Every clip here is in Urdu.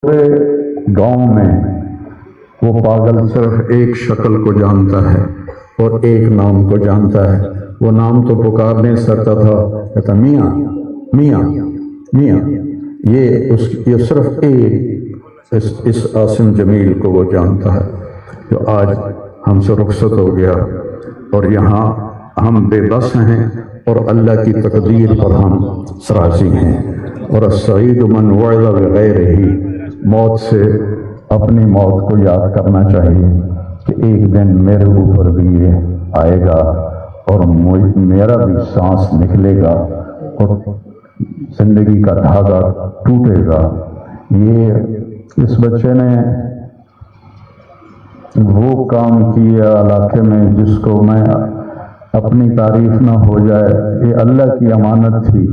پورے گاؤں میں وہ پاگل صرف ایک شکل کو جانتا ہے اور ایک نام کو جانتا ہے۔ وہ نام تو پکار نہیں سکتا تھا، کہتا میاں میاں میاں۔ یہ صرف ایک اس عاصم جمیل کو وہ جانتا ہے جو آج ہم سے رخصت ہو گیا، اور یہاں ہم بے بس ہیں اور اللہ کی تقدیر پر ہم راضی ہیں۔ اور السعید من وعظ بغیرہ، موت سے اپنی موت کو یاد کرنا چاہیے کہ ایک دن میرے اوپر بھی یہ آئے گا اور میرا بھی سانس نکلے گا اور زندگی کا دھاگا ٹوٹے گا۔ یہ اس بچے نے وہ کام کیا علاقے میں جس کو میں اپنی تعریف نہ ہو جائے، یہ اللہ کی امانت تھی،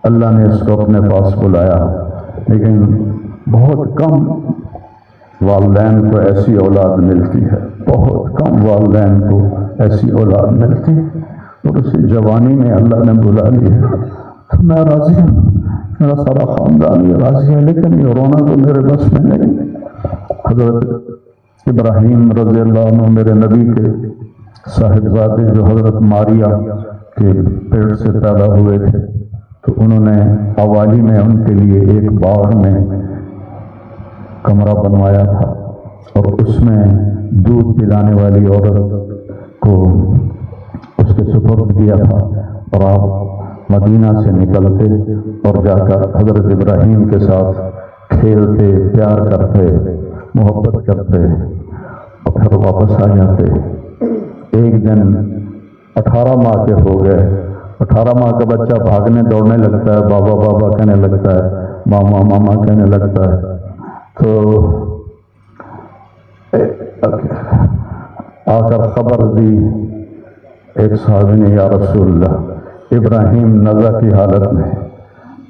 اللہ نے اس کو اپنے پاس بلایا۔ لیکن بہت کم والدین کو ایسی اولاد ملتی ہے، بہت کم والدین کو ایسی اولاد ملتی ہے، اور اسی جوانی میں اللہ نے بلا لیا۔ تو میں راضی ہوں، میرا سارا خاندان یہ راضی ہے، لیکن یہ رونا تو میرے بس میں نہیں۔ حضرت ابراہیم رضی اللہ عنہ میرے نبی کے صاحبزادے جو حضرت ماریہ کے پیٹ سے پیدا ہوئے تھے، تو انہوں نے حوالی میں ان کے لیے ایک باغ میں کمرہ بنوایا تھا، اور اس میں دودھ پلانے والی عورت کو اس کے سپرد کیا تھا، اور آپ مدینہ سے نکلتے اور جا کر حضرت ابراہیم کے ساتھ کھیلتے، پیار کرتے، محبت کرتے، اور پھر واپس آ جاتے۔ ایک دن 18 ماہ کے ہو گئے، 18 ماہ کا بچہ بھاگنے دوڑنے لگتا ہے، بابا بابا کہنے لگتا ہے، ماما ماما کہنے لگتا ہے۔ تو آ کر خبر دی ایک صحابی نے، یا رسول اللہ ابراہیم نزع کی حالت میں۔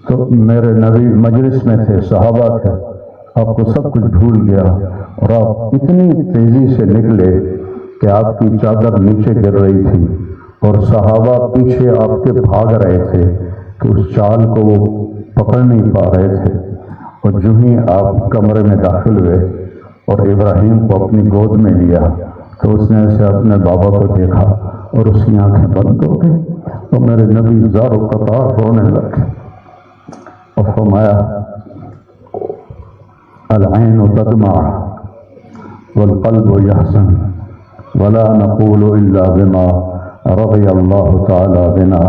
تو میرے نبی مجلس میں تھے، صحابہ تھے، آپ کو سب کچھ بھول گیا، اور آپ اتنی تیزی سے نکلے کہ آپ کی چادر نیچے گر رہی تھی، اور صحابہ پیچھے آپ کے بھاگ رہے تھے کہ اس چال کو وہ پکڑ نہیں پا رہے تھے۔ اور جو ہی آپ کمرے میں داخل ہوئے اور ابراہیم کو اپنی گود میں لیا، تو اس نے اسے اپنے بابا کو دیکھا اور اس کی آنکھیں بند ہو گئی، اور میرے نبی زار و قطار رونے لگے اور فرمایا العین تدمع والقلب یحزن ولا نقول الا بما رضی اللہ تعالی بنا،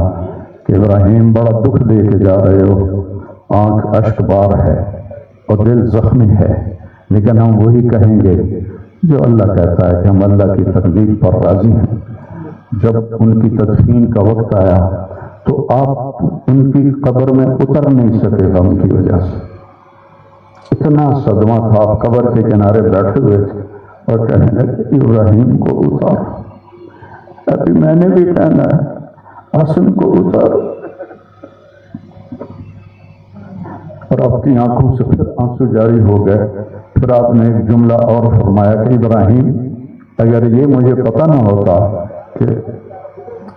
کہ ابراہیم بڑا دکھ دے کے جا رہے ہو، آنکھ اشک بار ہے اور دل زخمی ہے، لیکن ہم وہی کہیں گے جو اللہ کہتا ہے کہ ہم اللہ کی تقدیر پر راضی ہیں۔ جب ان کی تدفین کا وقت آیا تو آپ ان کی قبر میں اتر نہیں سکے غم کی وجہ سے، اتنا صدمہ تھا، آپ قبر کے کنارے بیٹھے ہوئے تھے اور کہنے لگے ابراہیم کو اتار، ابھی میں نے بھی کہنا ہے عاصم کو اتار۔ اور آپ کی آنکھوں سے پھر آنسو جاری ہو گئے۔ پھر آپ نے ایک جملہ اور فرمایا کہ ابراہیم اگر یہ مجھے پتہ نہ ہوتا کہ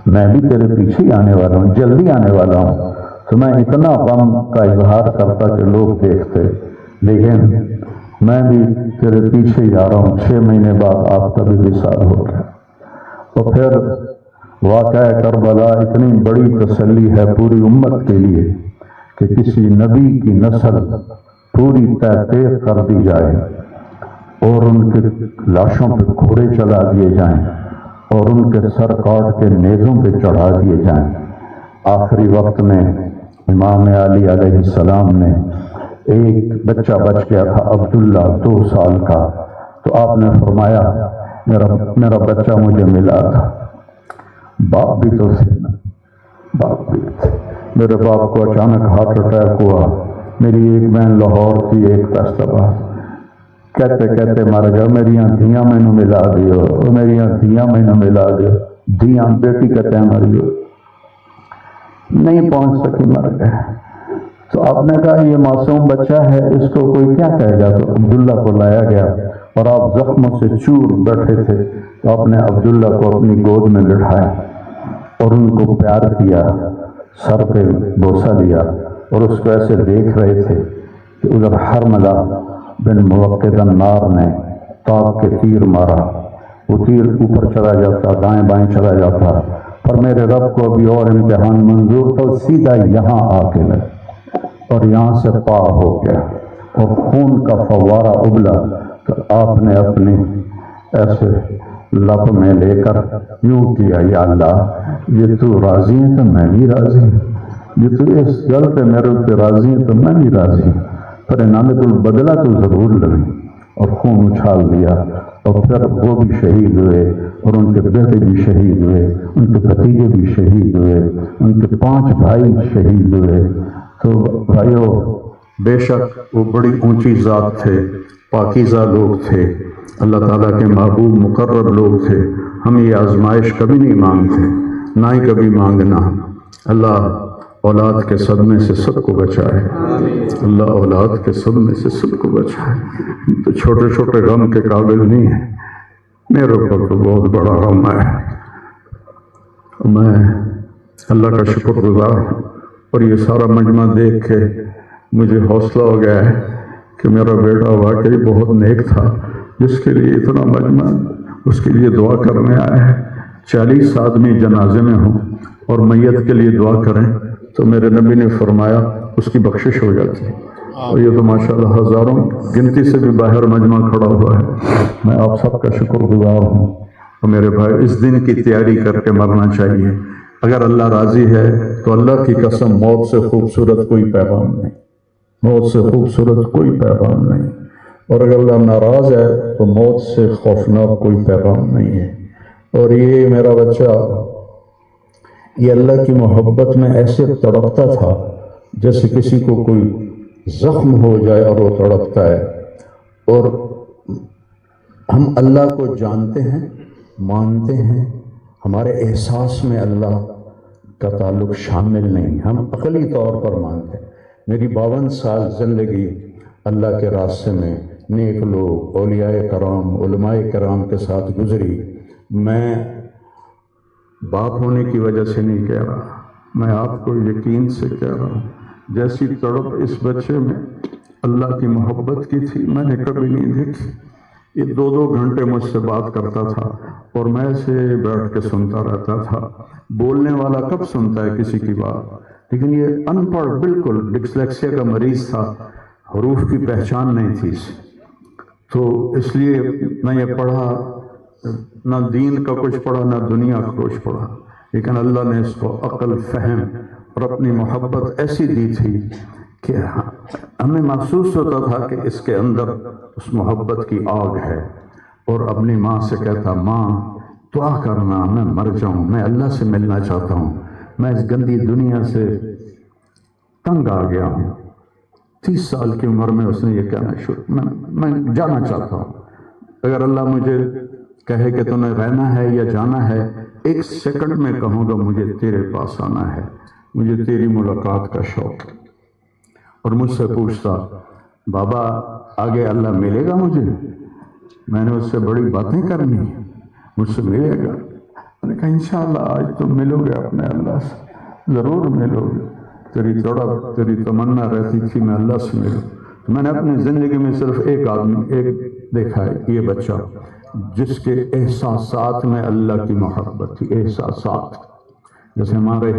میں بھی تیرے پیچھے آنے والا ہوں، جلدی آنے والا ہوں، تو میں اتنا غم کا اظہار کرتا کہ لوگ دیکھتے، لیکن میں بھی تیرے پیچھے ہی آ رہا ہوں۔ 6 مہینے بعد آپ کا بھی وصال ہو گیا۔ اور پھر واقعہ کربلا اتنی بڑی تسلی ہے پوری امت کے لیے کہ کسی نبی کی نسل پوری تحقیق کر دی جائے اور ان کے لاشوں پہ گھوڑے چلا دیے جائیں اور ان کے سر کاٹ کے نیزوں پہ چڑھا دیے جائیں۔ آخری وقت میں امام علی علیہ السلام نے ایک بچہ بچ گیا تھا عبداللہ 2 سال کا، تو آپ نے فرمایا میرا بچہ مجھے ملا تھا۔ باپ بھی تو تھے، باپ بھی تھے۔ میرے باپ کو اچانک ہارٹ اٹیک ہوا، میری ایک بہن لاہور تھی، ایک فیصل آباد، کہتے کہتے مر گیا۔ میری دھیاں میں ملا دیو، میری دھیاں میں ملا دیو، دھیاں بیٹی کہتے ہیں مری ہو، نہیں پہنچ سکی، مر گئے۔ تو آپ نے کہا یہ معصوم بچہ ہے، اس کو کوئی کیا کہے گا؟ تو عبداللہ کو لایا گیا اور آپ زخموں سے چور بیٹھے تھے، تو آپ نے عبداللہ کو اپنی گود میں بٹھایا اور ان کو پیار کیا، سر پہ بوسہ دیا، اور اس کو ایسے دیکھ رہے تھے کہ ادھر حرملہ بن موقد النار نے تاک کے تیر مارا، وہ تیر اوپر چلا جاتا، دائیں بائیں چلا جاتا، پر میرے رب کو ابھی اور امتحان منظور تھا، سیدھا یہاں آ کے لگ اور یہاں سے پا ہو گیا اور خون کا فوارہ ابلا۔ تو آپ نے اپنی ایسے لب میں لے کر یوں کیا، یا اللہ یہ تو راضی ہے تو میں بھی راضی ہوں، یہ تو اس گل پہ میرے پہ راضی ہے تو میں بھی راضی ہوں، پر انعامت البدلہ تو ضرور لگی۔ اور خون اچھال دیا، اور پھر وہ بھی شہید ہوئے اور ان کے بیٹے بھی شہید ہوئے، ان کے بھتیجے بھی شہید ہوئے، ان کے 5 بھائی شہید ہوئے۔ تو بھائیو، بے شک وہ بڑی اونچی ذات تھے، پاکیزہ لوگ تھے، اللہ تعالیٰ کے محبوب مقرب لوگ تھے۔ ہم یہ آزمائش کبھی نہیں مانگتے، نہ ہی کبھی مانگنا۔ اللہ اولاد کے صدمے سے سب کو بچائے، اللہ اولاد کے صدمے سے سب کو بچائے۔ تو چھوٹے چھوٹے غم کے قابل نہیں ہے، میرے اوپر تو بہت بڑا غم ہے۔ میں اللہ کا شکر گزار ہوں، اور یہ سارا مجمع دیکھ کے مجھے حوصلہ ہو گیا ہے کہ میرا بیٹا واقعی بہت نیک تھا، جس کے لیے اتنا مجمع اس کے لیے دعا کرنے آیا ہے۔ 40 آدمی جنازے میں ہوں اور میت کے لیے دعا کریں تو میرے نبی نے فرمایا اس کی بخشش ہو جاتی ہے، اور یہ تو ماشاءاللہ ہزاروں گنتی سے بھی باہر مجمع کھڑا ہوا ہے۔ میں آپ سب کا شکر گزار ہوں، اور میرے بھائی اس دن کی تیاری کر کے مرنا چاہیے۔ اگر اللہ راضی ہے تو اللہ کی قسم موت سے خوبصورت کوئی پیغام نہیں، موت سے خوبصورت کوئی پیغام نہیں، اور اگر اللہ ناراض ہے تو موت سے خوفناک کوئی پیغام نہیں ہے۔ اور یہ میرا بچہ یہ اللہ کی محبت میں ایسے تڑپتا تھا جیسے کسی کو کوئی زخم ہو جائے اور وہ تڑپتا ہے۔ اور ہم اللہ کو جانتے ہیں، مانتے ہیں، ہمارے احساس میں اللہ کا تعلق شامل نہیں، ہم عقلی طور پر مانتے ہیں۔ میری 52 سال زندگی اللہ کے راستے میں نیک لوگ، اولیاء کرام، علماء کرام کے ساتھ گزری۔ میں باپ ہونے کی وجہ سے نہیں کہہ رہا، میں آپ کو یقین سے کہہ رہا ہوں، جیسی تڑپ اس بچے میں اللہ کی محبت کی تھی میں نے کبھی نہیں دیکھی۔ یہ 2 گھنٹے مجھ سے بات کرتا تھا اور میں اسے بیٹھ کے سنتا رہتا تھا۔ بولنے والا کب سنتا ہے کسی کی بات، لیکن یہ ان پڑھ بالکل ڈسلیکسیا کا مریض تھا، حروف کی پہچان نہیں تھی اسے، تو اس لیے نہ یہ پڑھا، نہ دین کا کچھ پڑھا، نہ دنیا کا کچھ پڑھا، لیکن اللہ نے اس کو عقل، فہم اور اپنی محبت ایسی دی تھی کہ ہمیں محسوس ہوتا تھا کہ اس کے اندر اس محبت کی آگ ہے۔ اور اپنی ماں سے کہتا، ماں دعا کرنا میں مر جاؤں، میں اللہ سے ملنا چاہتا ہوں، میں اس گندی دنیا سے تنگ آ گیا ہوں۔ 30 سال کی عمر میں اس نے یہ کہنا شروع، میں جانا چاہتا ہوں، اگر اللہ مجھے کہے کہ تمہیں رہنا ہے یا جانا ہے، 1 سیکنڈ میں کہوں گا مجھے تیرے پاس آنا ہے، مجھے تیری ملاقات کا شوق۔ اور مجھ سے پوچھتا، بابا آگے اللہ ملے گا مجھے؟ میں نے اس سے بڑی باتیں کرنی ہیں، مجھ سے ملے گا؟ میں نے کہا انشاءاللہ آج تم ملو گے اپنے اللہ سے، ضرور ملو گے۔ تیری تڑپ، تیری تمنا رہتی تھی میں اللہ سے ملوں۔ میں نے اپنی زندگی میں صرف ایک آدمی دیکھا ہے، یہ بچہ جس کے احساسات میں اللہ کی محبت تھی۔ احساسات جیسے ہمارے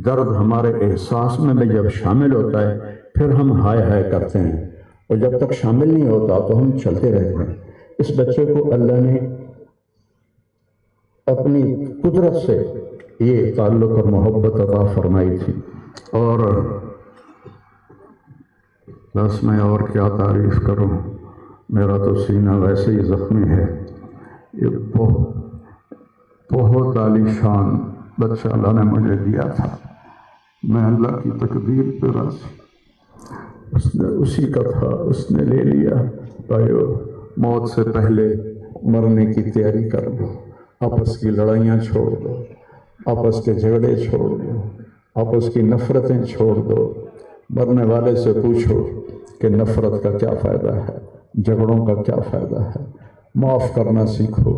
درد ہمارے احساس میں جب شامل ہوتا ہے پھر ہم ہائے ہائے کرتے ہیں، اور جب تک شامل نہیں ہوتا تو ہم چلتے رہتے ہیں۔ اس بچے کو اللہ نے اپنی قدرت سے یہ تعلق اور محبت عطا فرمائی تھی، اور بس میں اور کیا تعریف کروں، میرا تو سینہ ویسے ہی زخمی ہے۔ یہ بہت عالی شان بچہ اللہ نے مجھے دیا تھا، میں اللہ کی تقدیر پہ راضی، اس نے اسی کا تھا، اس نے لے لیا۔ بھائیو، موت سے پہلے مرنے کی تیاری کر دو، آپس کی لڑائیاں چھوڑ دو، آپس کے جھگڑے چھوڑ دو، آپس کی نفرتیں چھوڑ دو۔ مرنے والے سے پوچھو کہ نفرت کا کیا فائدہ ہے، جھگڑوں کا کیا فائدہ ہے۔ معاف کرنا سیکھو،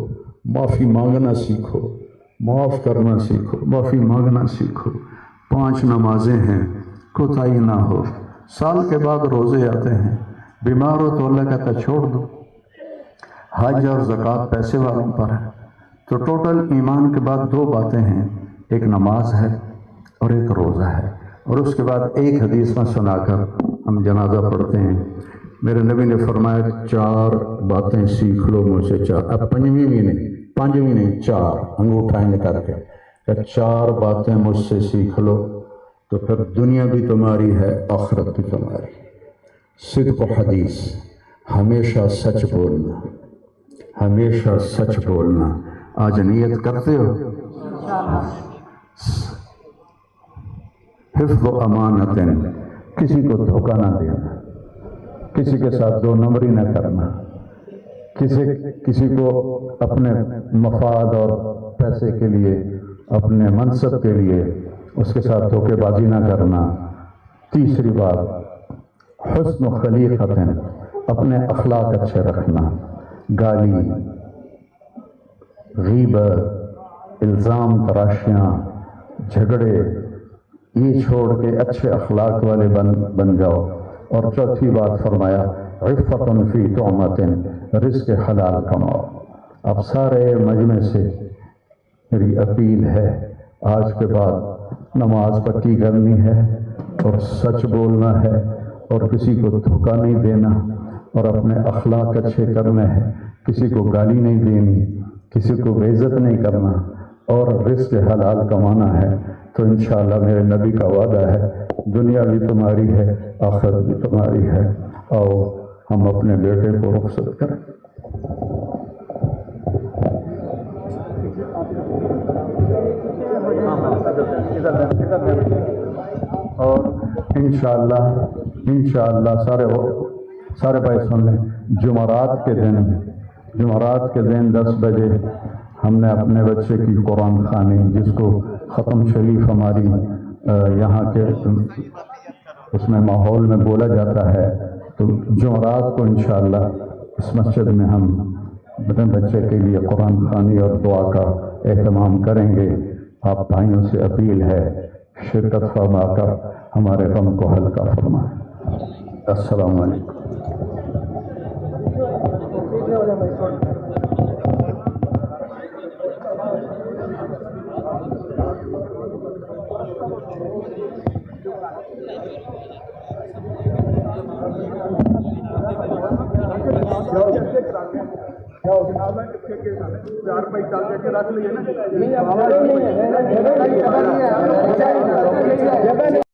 معافی مانگنا سیکھو، معاف کرنا سیکھو، معافی مانگنا سیکھو۔ 5 نمازیں ہیں، کوتاہی نہ ہو۔ سال کے بعد روزے آتے ہیں، بیمار ہو تو اللہ کہتا ہے چھوڑ دو، حج اور زکوٰۃ پیسے والوں پر ہے۔ تو ٹوٹل ایمان کے بعد دو باتیں ہیں، ایک نماز ہے اور ایک روزہ ہے، اور اس کے بعد ایک حدیث میں سنا کر ہم جنازہ پڑھتے ہیں۔ میرے نبی نے فرمایا 4 باتیں سیکھ لو مجھ سے، 4، اب پانچویں نہیں 4 انگوٹھا کر کے کہ 4 باتیں مجھ سے سیکھ لو تو پھر دنیا بھی تمہاری ہے، آخرت بھی تمہاری۔ صدق و حدیث، ہمیشہ سچ بولنا، ہمیشہ سچ بولنا۔ آج نیت کرتے ہو؟ حفظ و امانت، کسی کو دھوکہ نہ دینا، کسی کے ساتھ 2 نمبری نہ کرنا، کسی کو اپنے مفاد اور پیسے کے لیے، اپنے منصب کے لیے اس کے ساتھ دھوکے بازی نہ کرنا۔ تیسری بات حسن و خلیقت، اپنے اخلاق اچھے رکھنا، گالی، غیبت، الزام تراشیاں، جھگڑے، یہ چھوڑ کے اچھے اخلاق والے بن جاؤ۔ اور چوتھی بات فرمایا عفت فی طعمت، رزق حلال کماؤ۔ اب سارے مجمع سے میری اپیل ہے، آج کے بعد نماز پکی کرنی ہے اور سچ بولنا ہے اور کسی کو دھوکہ نہیں دینا اور اپنے اخلاق اچھے کرنے ہیں، کسی کو گالی نہیں دینی، کسی کو بے عزت نہیں کرنا اور رزق حلال کمانا ہے۔ تو انشاءاللہ میرے نبی کا وعدہ ہے دنیا بھی تمہاری ہے، آخرت بھی تمہاری ہے۔ آؤ ہم اپنے بیٹے کو رخصت کریں۔ اور انشاءاللہ سارے بھائی سن لیں، جمعرات کے دن 10 بجے ہم نے اپنے بچے کی قرآن خوانی، جس کو ختم شریف ہماری یہاں کے اس میں ماحول میں بولا جاتا ہے، تو جمعرات کو انشاءاللہ اس مسجد میں ہم اپنے بچے کے لیے قرآن خوانی اور دعا کا اہتمام کریں گے۔ آپ بھائیوں سے اپیل ہے شرکت فرما کر ہمارے غم کو ہلکا فرمائیں۔ السلام علیکم۔